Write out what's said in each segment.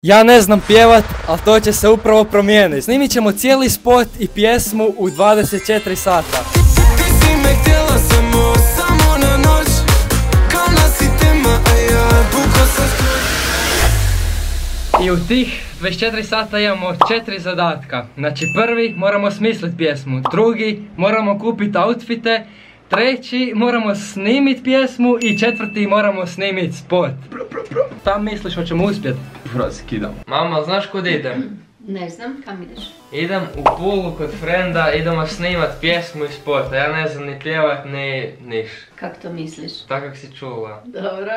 Ja ne znam pjevat, ali to će se upravo promijeniti. Snimit ćemo cijeli spot i pjesmu u 24 sata. I u tih 24 sata imamo 4 zadatka. Znači prvi moramo smisliti pjesmu, drugi moramo kupiti outfite, treći moramo snimit pjesmu i četvrti moramo snimit spot. Šta misliš, hoćemo uspjeti? Prozik, idem. Mama, znaš kud idem? Ne znam, kam ideš? Idem u Pulu kod frenda, idemo snimat pjesmu i spot, a ja ne znam ni pjevat ni niš. Kak to misliš? Tako kak si čula. Dobro.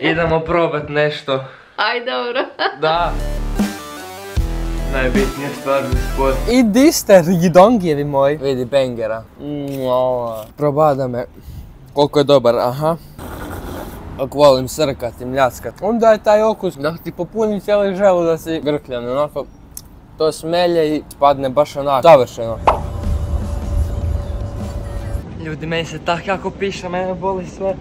Idemo probat nešto. Aj, dobro. Da. Najbitnija stvar za spot. I di ste rigidongijevi moji? Vidi bangera. Probada me. Koliko je dobar, aha. Ako volim srkati, mljackat. Onda je taj okus da ti popuni cijeli želu da si grkljan, onako. To smelje i spadne baš onako, savršeno. Ljudi, meni se tak jako piše, mene boli sve.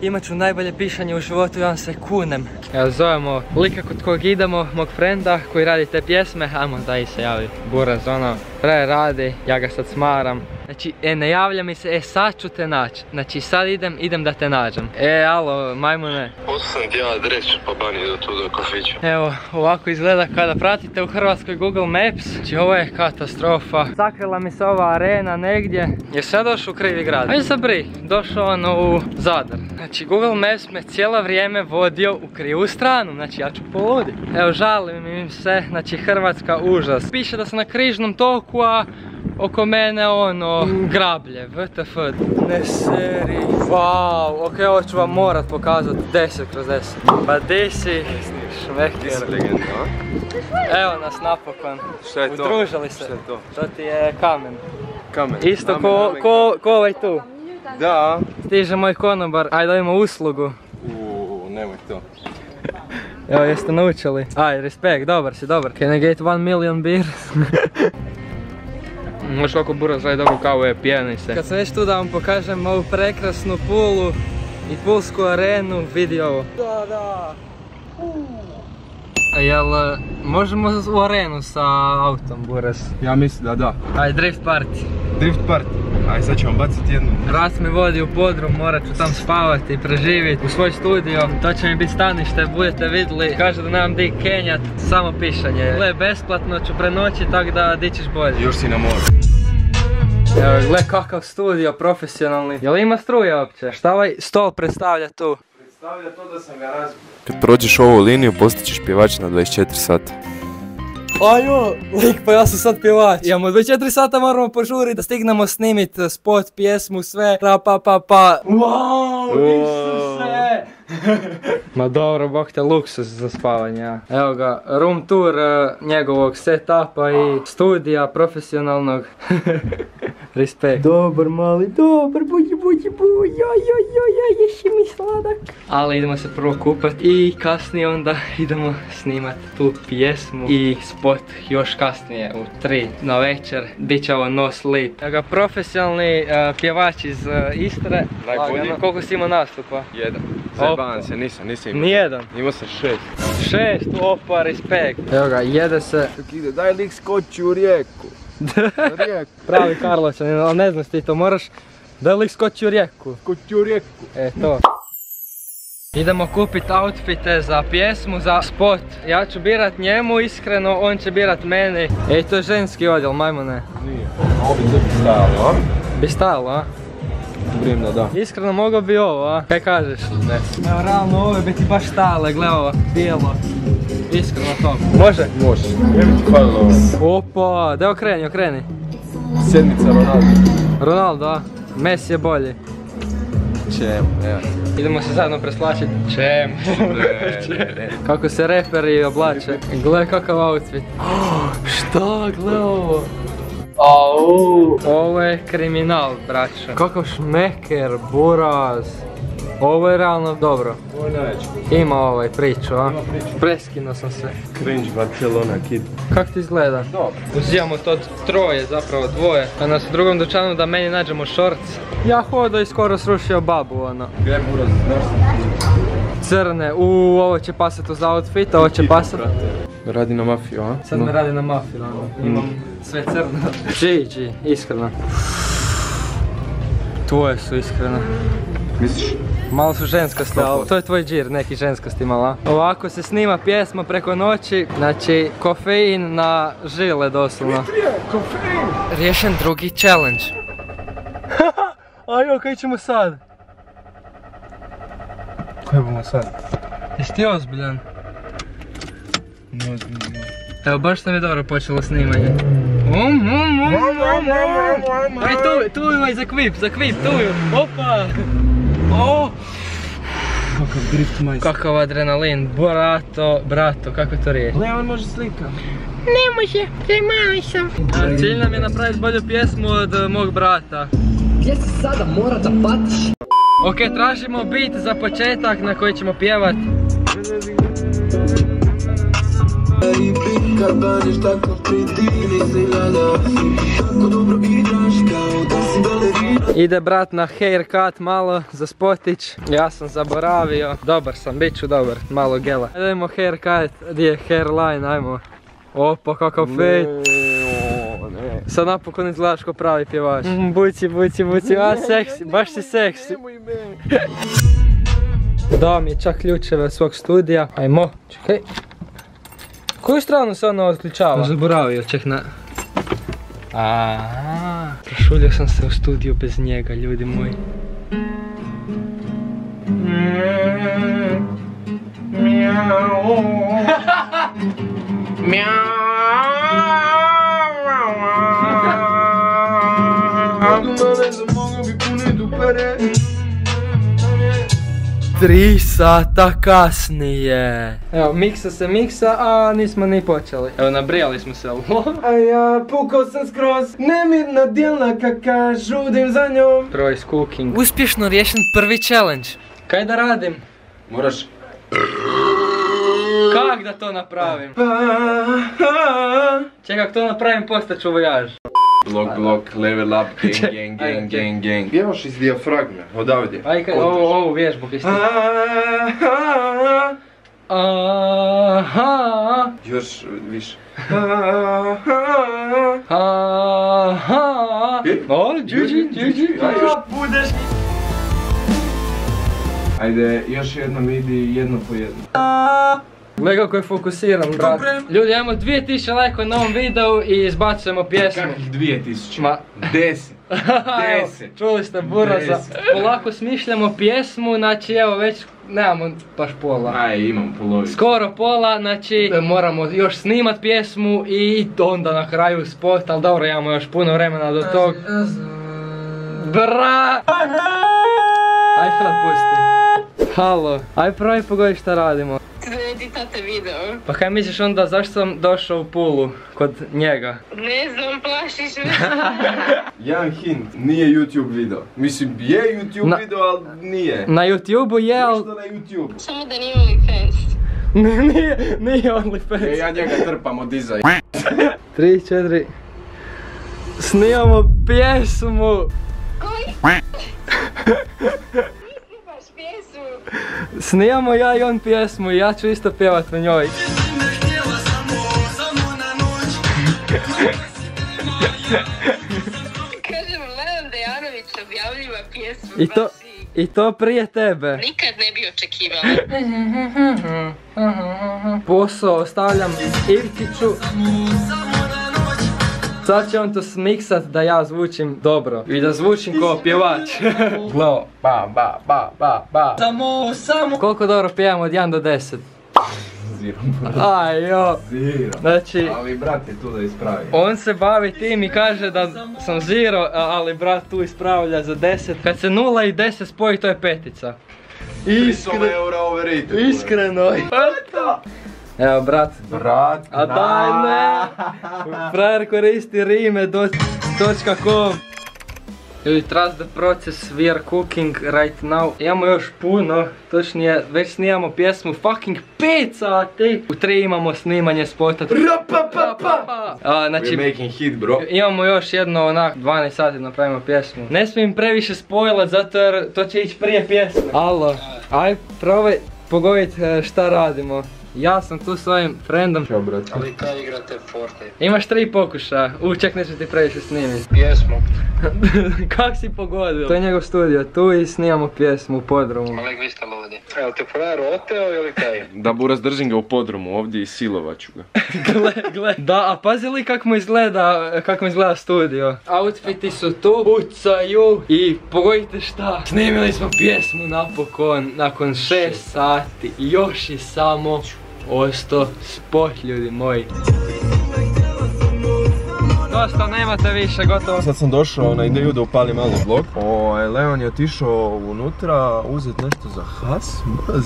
Imat ću najbolje pišanje u životu, ja vam se kunem. Evo, zovemo lika kod kojeg idemo, mog frenda koji radi te pjesme. Ajmo da i se javi. Buraz, ono, radi, ja ga sad smaram. Znači, ne javlja mi se, sad ću te naći. Znači, sad idem da te nađem. Alo, majmune. Poslao sam ti ja adres pa bani do tu do kafića. Evo, ovako izgleda kada pratite u Hrvatskoj Google Maps. Znači, ovo je katastrofa. Sakrila mi se ova arena negdje. Jer sad došao u krivi grad. Ajde sabri, došao ono u Zadar. Znači, Google Maps me cijelo vrijeme vodio u krivu stranu. Znači, ja ću poluditi. Evo, žalim im se, znači, Hrvatska užas. Piše da sam na križnom toku, a oko mene ono, grablje, WTF. Ne seri, wow, ok, ovo ću vam morat pokazat 10/10. Pa di si, šmeker. Evo nas napokon. Šta je to? Udružili se. Šta je to? To ti je kamen. Kamen. Isto ko ovaj tu. Da. Stiže moj konobar, ajde da imamo uslugu. Nemoj to. Evo, jeste naučili? Aj, respekt, dobar si, dobar. Can I get 1 million beer? Možeš kako Buraz radi dobru kavu, pijani se. Kad sam već tu da vam pokažem ovu prekrasnu Pulu i Pulsku arenu, vidi ovo. Da. A jel možemo u arenu sa autom, Buraz? Ja mislim da. Aj, drift party. Drift party. Aj, sad ćemo baciti jednu. Rat me vodi u podrum, morat ću tam spavati i preživjeti u svoj studio. To će mi biti stanište, budete vidjeli. Kaže da nemam di kenjat, samo pišanje. Gle, besplatno ću prenoći, tako da di ćeš bolje. Još si na moru. Evo, gle kakav studio, profesionalni. Jel ima struje uopće? Šta ovaj stol predstavlja tu? Predstavlja to da sam ga razbio. Kad prođeš ovu liniju, postaćeš pjevač na 24 sata. Ajo, lik, pa ja sam sad pjevač. Imamo 24 sata, moramo požuriti da stignemo snimit spot, pjesmu, sve. Pa. Wow, Isuse! Ma dobro, bok te, luksus za spavanje. Evo ga, room tour njegovog setupa i studija profesionalnog. Respekt. Dobar mali, dobar, buj, ješi mi sladak. Ali idemo se prvo kupat i kasnije onda idemo snimat tu pjesmu i spot još kasnije u 3 na večer. Biće ovo no sleep. Evo ga, profesionalni pjevač iz Istre. Najbolji. Koliko si imao nastupa? 1. Zajebavam se, nisam imao. Nijedan? Imao sam 6. 6, opa, respekt. Evo ga, jede se. Ide, daj lik skoči u rijeku. Pravi Karlovčanin, ali ne znaš ti to, moraš da lik skoči u rijeku. Skoči u rijeku. To. Idemo kupit outfite za pjesmu, za spot. Ja ću birat njemu, iskreno, on će birat meni. To je ženski odjel, majmune. Nije. Ovo bi tebi stajalo, a? Bi stajalo, a? Brim da. Iskreno mogao bi ovo, a? Kaj kažeš? Ne. Evo, realno ovo bi ti baš stajale, gle ovo, bijelo. Iskreno to. Može? Može. Ne bi ti hvalilo ovo. Opa, da okreni. Sedmica Ronaldo. Ronaldo, a? Messi je bolji. Čemu, evo. Idemo se zajedno preslačiti. Ne. Kako se reperi oblače. Gle kakav outfit. Šta, gle ovo. Ovo je kriminal, braćo. Kakav šmeker, Buraz. Ovo je realno dobro. Ovo je najveći. Ima ovaj priču, a? Preskinuo sam se. Cringe Barcelona kid. Kak ti izgleda? Dobro. Uzimamo to troje, zapravo dvoje. A nas u drugom dućanu da meni nađemo šorc. Ja hodao i skoro srušio babu, ono. Gdje Buraz, znaš? Crne, ovo će pasati uz outfit, ovo će pasati. Radi na mafiju, a? Sad me radi na mafiju, imam sve crno. Gigi, iskreno. Tvoje su iskreno. Misliš? Malo su ženskosti, ali to je tvoj džir, neki ženskosti mala. Ovako se snima pjesma preko noći, znači kofein na žile doslovno. Kofein! Riješen drugi challenge. Ajo, kaj ćemo sad? Kaj bomo sad? Jesi ti ozbiljan? Ne znam. Evo, baš nam je dobro počelo snimanje. Aj tu imaj za kvip, tu ju. Opa! O! Kakav drift majster. Kakav adrenalin, brato, kako to riješi? Ne, on može slika. Ne može, premali sam. Cilj nam je napraviti bolju pjesmu od mog brata. Gdje si sada mora da patiš? Ok, tražimo beat za početak na koji ćemo pjevat. Ide brat na haircut malo za spotić. Ja sam zaboravio. Dobar sam, bit ću dobar. Malo gela. Idemo haircut, gdje je hairline, ajmo. Opa, kakav fade. Sad napokon izgledaš ko pravi pjevač. Buci, a seksi, baš si seksi. Dao mi je čak ključeve od svog studija. Ajmo, čekaj. Koju stranu se ono odključava? Zaboravio, ček na... Prošuljio sam se u studiju bez njega, ljudi moji. Tri sata kasnije. Evo, miksa, a nismo ni počeli. Evo, nabrijali smo se. A ja pukao sam skroz, nemirna djelna kaka, žudim za njom. Troy's cooking. Uspješno riješen prvi challenge. Kaj da radim? Moraš... Kak da to napravim? Čekaj, kako to napravim, postaću vojaž. Blok, level up, gang. Pjevaš iz dijafragme, odavdje. Aj, ovu vježbu kaj ste. Još više. O, džuđi. Budeš. Ajde, još jednom idi jedno po jedno. Gledaj kako je fokusiran, brat. Ljudi, imamo 2000 lajkova na ovom videu i izbacujemo pjesmu. Kakvih 2000? Ma... 10. Čuli ste Buraza. Polako smišljamo pjesmu, znači evo već nemamo baš pola. Aj, imam polovicu. Skoro pola, znači moramo još snimat pjesmu i onda na kraju spot, ali dobro, imamo još puno vremena do tog. Bra! Aj Frat, pusti. Halo, aj pravi pogodi šta radimo. Vidi tate video. Pa kaj misliš onda zašto sam došao u Pulu kod njega? Ne znam, plašiš me. Jedan hint, nije YouTube video. Mislim, je YouTube video, ali nije. Na YouTubeu je, ali... Nešto na YouTube. Samo da nije OnlyFans. Nije OnlyFans. Ja njega trpam od iza. 3, 4... Snimamo pjesmu! Koji? Snimaš pjesmu? Snimamo ja i on pjesmu i ja ću isto pjevat na njoj. Kažem, Leon Dejanović objavljiva pjesmu. I to prije tebe. Nikad ne bi očekivala. Posao ostavljam Ivčiću. Sad će on to smiksat da ja zvučim dobro i da zvučim kao pjevač. Glao, ba. Samo. Koliko dobro pjevam od 1 do 10? Zero. Ajo. Zero. Znači, Ali brat je tu da ispravi. on se bavi tim i kaže da sam zero, ali brat tu ispravlja za 10. Kad se 0 i 10 spoji, to je petica. 300 eura overrated. Iskreno. Evo brat. A daj ne! Frajer koristi rime.com. Ljudi, trust the process, we are cooking right now. Imamo još puno, točnije, već snimamo pjesmu fucking 5 sati. U 3 imamo snimanje spota. We're making hit, bro. Imamo još jedno onak 12 sati napravimo pjesmu. Ne smijem previše spoilat zato jer to će ići prije pjesme. Alo, aj probaj pogodit šta radimo. Ja sam tu s ovim friendom. Ćao, brate. Ali kad igrate Fortnite? Imaš 3 pokušaja. Ček, neću ti previše snimiti. Pjesmu. Kak si pogodio? To je njegov studio tu i snimamo pjesmu u podrumu. Oleg, vi ste ludi. Evo te frajer oteo ili kaj? Da, Buras, držim ga u podrumu ovdje i silovat ću ga. Gle. Da, a pazi li kako mu izgleda studio. Outfiti su tu, pucaju i pogodite šta. Snimili smo pjesmu napokon, nakon 6 sati. Još je samo ostao spot, ljudi moji. Dosta, nemate više, gotovo. Sad sam došao na ideju da upalim malo vlog. Leon je otišao unutra uzeti nešto za has.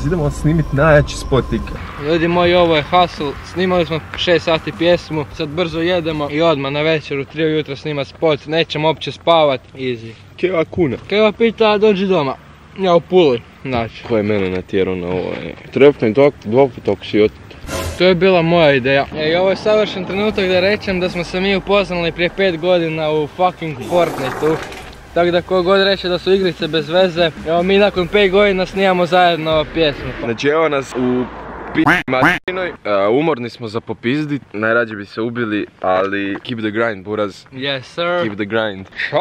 Idemo snimiti najjači spot ikad. Ljudi moji, ovo je hustle. Snimali smo 6 sati pjesmu. Sad brzo jedemo i odmah na večer u 3 ujutro snimati spot. Nećemo uopće spavat. Easy. Keva kuna. Keva pita, dođi doma. Ja u Puli. Znači. Ko je mene natjerao na ovo? Trebam tok, dvog si od... To je bila moja ideja. I ovo je savršen trenutak da rečem da smo se mi upoznali prije 5 godina u fucking Fortniteu. Tako da ko god reče da su igrice bez veze, evo mi nakon 5 godina snimamo zajedno pjesmu. Znači evo nas u matinoj, umorni smo za popizdit, najrađe bi se ubili, ali keep the grind, Buraz. Yes sir. Keep the grind. Šo?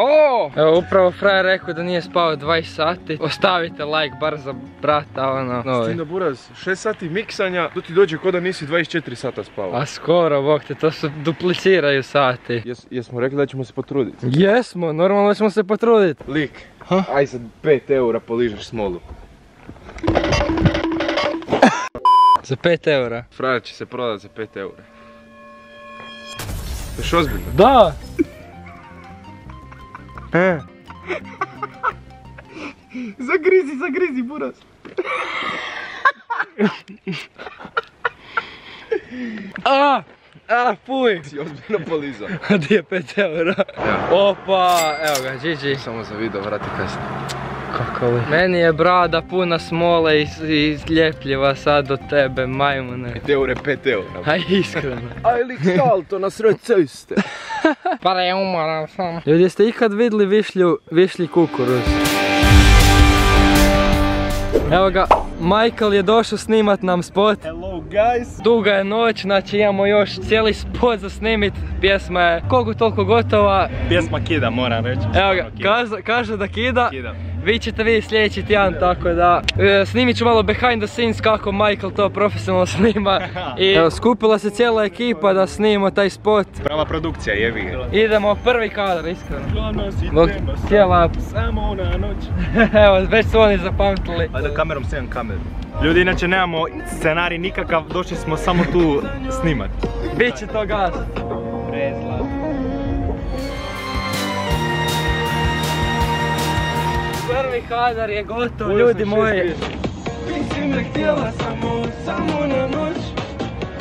Evo upravo frajer rekao da nije spao 20 sati. Ostavite like bar za brata, ono. S tim da, Buraz, 6 sati miksanja, tu ti dođe ko da nisi 24 sata spao. A skoro, bok te, to su dupliciraju sati. Jesmo rekli da ćemo se potruditi? Jesmo, normalno ćemo se potruditi. Lik, aj sad 5 eura poližeš smolu. Za 5 eura. Frajer će se prodat za 5 eura. Još ozbiljno? Da! Zagrizi, Buraz. Fuj! Si ozbiljno polizao. A di je 5 eura? Opa, evo ga, GG. Samo za video, vrati kasnije. Kako li? Meni je brada puna smole i sljepljiva sad do tebe, majmune. 5 eura, 5 eura. Aj, iskreno. Aj, lik salto na sred ceste. Pa je umoran sam. Ljudi, jeste ikad vidjeli višlji kukuruz? Evo ga, Michael je došao snimat nam spot. Hello guys! Duga je noć, znači imamo još cijeli spot za snimit. Pjesma je koliko toliko gotova. Pjesma kida, moram reći. Evo ga, kaže da kida. Kida. Vi ćete vidjeti sljedeći tjedan, tako da snimit ću malo behind the scenes kako Michael to profesionalno snima. I evo, skupila se cijela ekipa da snimimo taj spot. Prava produkcija, jevi ga. Idemo, prvi kadar, iskreno. Bog, cijela... Samo ona noć. Evo, već su oni zapamtili. Ajde kamerom snijem kameru. Ljudi, inače nemamo scenarij nikakav, došli smo samo tu snimat. Biće to gas. Prvi kadar je gotov, ljudi moji. Nisi me htjela samo na noć.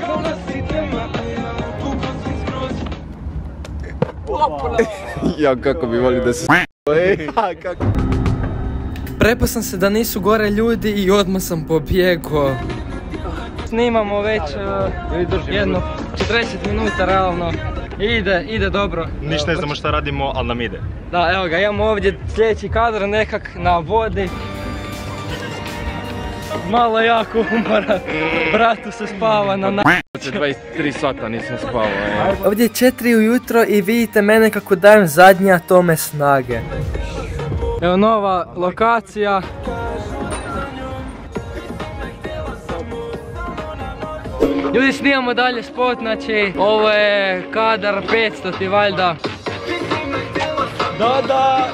Kao da si tema, a ja kuko si skroz. Ja, kako bi volio da se kako? Prepao sam se da nisu gore ljudi i odmah sam pobjegao. Snimamo već jedno 40 minuta realno. Ide dobro. Ništa ne znamo šta radimo, ali nam ide. Da, evo ga, imamo ovdje sljedeći kadar nekak na vodi. Malo jako umoran. Bratu se spava na 23 sata nisam spavao. Ovdje je 4 ujutro i vidite mene kako dajem zadnja tome snage. Evo nova lokacija. Ljudi, snimamo dalje spot, znači ovo je kadar 500 ti valjda. Da!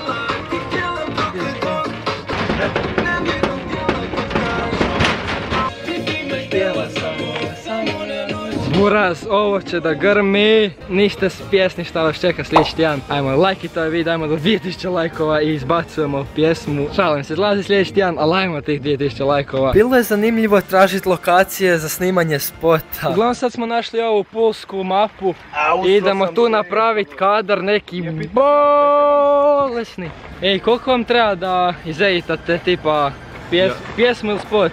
Buraz, ovo će da grmi, niste pjesni šta vas čeka sljedeći tjedan. Ajmo, lajkite ovaj video, ajmo do 2000 lajkova i izbacujemo pjesmu. Šalim se, izlazi sljedeći tjedan, ali ajmo tih 2000 lajkova. Bilo je zanimljivo tražiti lokacije za snimanje spota. Uglavnom sad smo našli ovu pulsku mapu i idemo tu napraviti kadar neki bolesni. Ej, koliko vam treba da izeditate tipa pjesmu ili spot?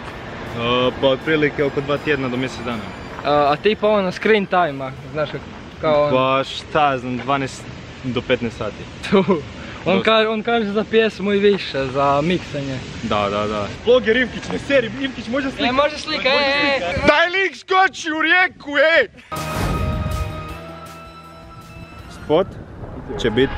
Pa otprilike oko 2 tjedna do mjesec dana. A tipa ono screen time-a, znaš kao ono? Pa šta znam, 12 do 15 sati. On kaže za pjesmu i više, za miksanje. Da. Vlog je Rivkić, ne seri, Rivkić može slika. Može slika, Daj lik skoči u rijeku, Spot će bit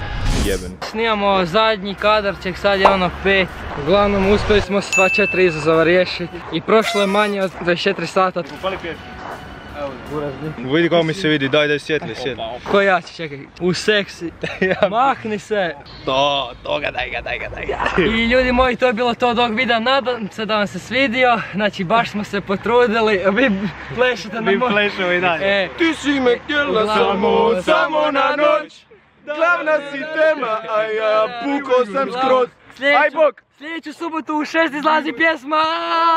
jeben. Snimamo zadnji kadarček, sad je ono 5. Uglavnom uspjeli smo sva 4 izazova riješiti i prošlo je manje od 24 sata. Upali pjesmu. Vidi kako mi se vidi, daj svjetli. Ko ja ću, čekaj, u seksi, mahni se. Toga, daj ga. I ljudi moji, to je bilo to od ovog videa, nadam se da vam se svidio, znači baš smo se potrudili, vi plešite na moj... plešemo i dalje. Ti si me htjela samo na noć. Glavna si tema, a ja pukao sam skroz. Aj bok! Sljedeću subotu u 6 izlazi pjesma.